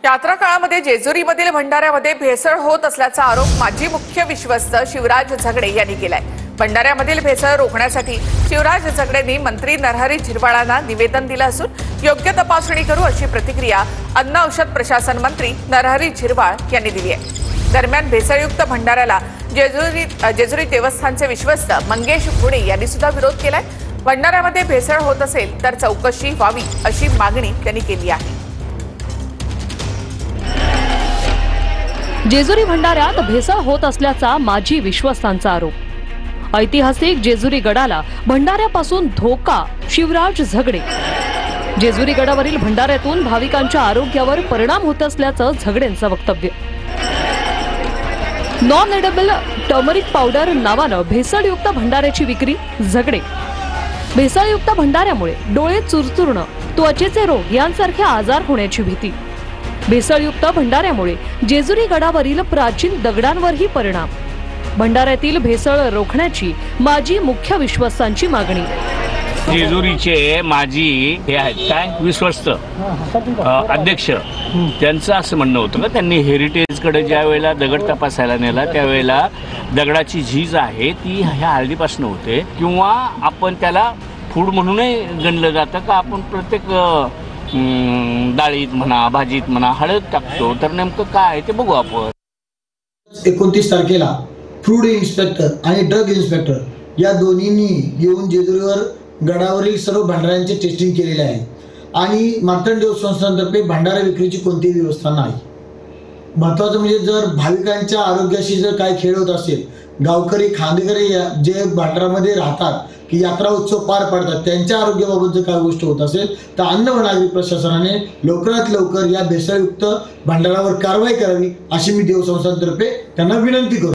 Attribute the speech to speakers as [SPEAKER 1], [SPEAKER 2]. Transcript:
[SPEAKER 1] यात्रा काळामध्ये जेजुरीमधील भंडाऱ्यामध्ये भेसळ होत असल्याचा आरोप माजी मुख्य विश्वस्त शिवराज झगडे यांनी केलाय। भंडाऱ्यामधील भेसळ रोखण्यासाठी शिवराज झगडेंनी मंत्री नरहरी झिरवाळांना निवेदन दिलं असून योग्य तपासणी करू अशी प्रतिक्रिया अन्न औषध प्रशासन मंत्री नरहरी झिरवाळ यांनी दिली आहे। दरम्यान भेसळयुक्त भंडाऱ्याला जेजुरी देवस्थानचे विश्वस्त मंगेश पुणे यांनी सुद्धा विरोध केलाय। भंडाऱ्यामध्ये भेसळ होत असेल तर चौकशी व्हावी अशी मागणी त्यांनी केली आहे।
[SPEAKER 2] जेजुरी भंडाऱ्यात भेसळ होत असल्याचा माजी विश्वस्तांचा आरोप। ऐतिहासिक जेजुरी गडाला भंडाऱ्यापासून धोका, शिवराज झगडे। जेजुरी गडावरील भंडाऱ्यातून भाविकांच्या आरोग्यावर परिणाम होत असल्याचं झगडेंचं वक्तव्य। नॉन एडेबल टर्मरिक पावडर नावानं भेसळयुक्त भंडाऱ्याची विक्री, झगडे। भेसळयुक्त भंडाऱ्यामुळे डोळे चुरचुरणं, त्वचेचे रोग यांसारखे आजार होण्याची भीती। भेसळयुक्त भंडाऱ्यामुळे जेजुरी गडावरील प्राचीन दगडांवरही परिणाम। भंडाऱ्यातील भेसळ रोखण्याची माजी मुख्य विश्वस्तांची मागणी।
[SPEAKER 3] जेजुरीचे माजी हे आहेत काय विश्वस्त अध्यक्ष, त्यांचं असं म्हणणं होतं का त्यांनी हेरिटेजकडे ज्या वेळेला दगड तपासायला नेला त्यावेळेला दगडाची झीज आहे ती ह्या हळदीपासून होते, किंवा आपण त्याला फूड म्हणूनही गणलं जातं का आपण प्रत्येक डाळीत म्हणा भाजीत म्हणा हळद टाकतो, तर नेमकं काय आहे ते बघू आपण।
[SPEAKER 4] 29 तारखेला फूड इन्स्पेक्टर आणि ड्रग इन्स्पेक्टर या दोन्हींनी येऊन जेजुरीवर गडावरील सर्व भंडाऱ्यांचे टेस्टिंग केलेले आहे आणि मार्तंड देव संस्थांतर्फे भंडारा विक्रीची कोणतीही व्यवस्था नाही। महत्त्वाचं म्हणजे जर भाविकांच्या आरोग्याशी जर काय खेळ होत असेल, गावकरी खांदेकरी जे भंडारामध्ये राहतात की यात्रा उत्सव पार पाडतात त्यांच्या आरोग्याबाबत जर काय गोष्ट होत असेल तर अन्न व नागरी प्रशासनाने लवकरात लवकर या भेसळयुक्त भंडारावर कारवाई करावी अशी मी देवसंस्थांतर्फे त्यांना विनंती करतो।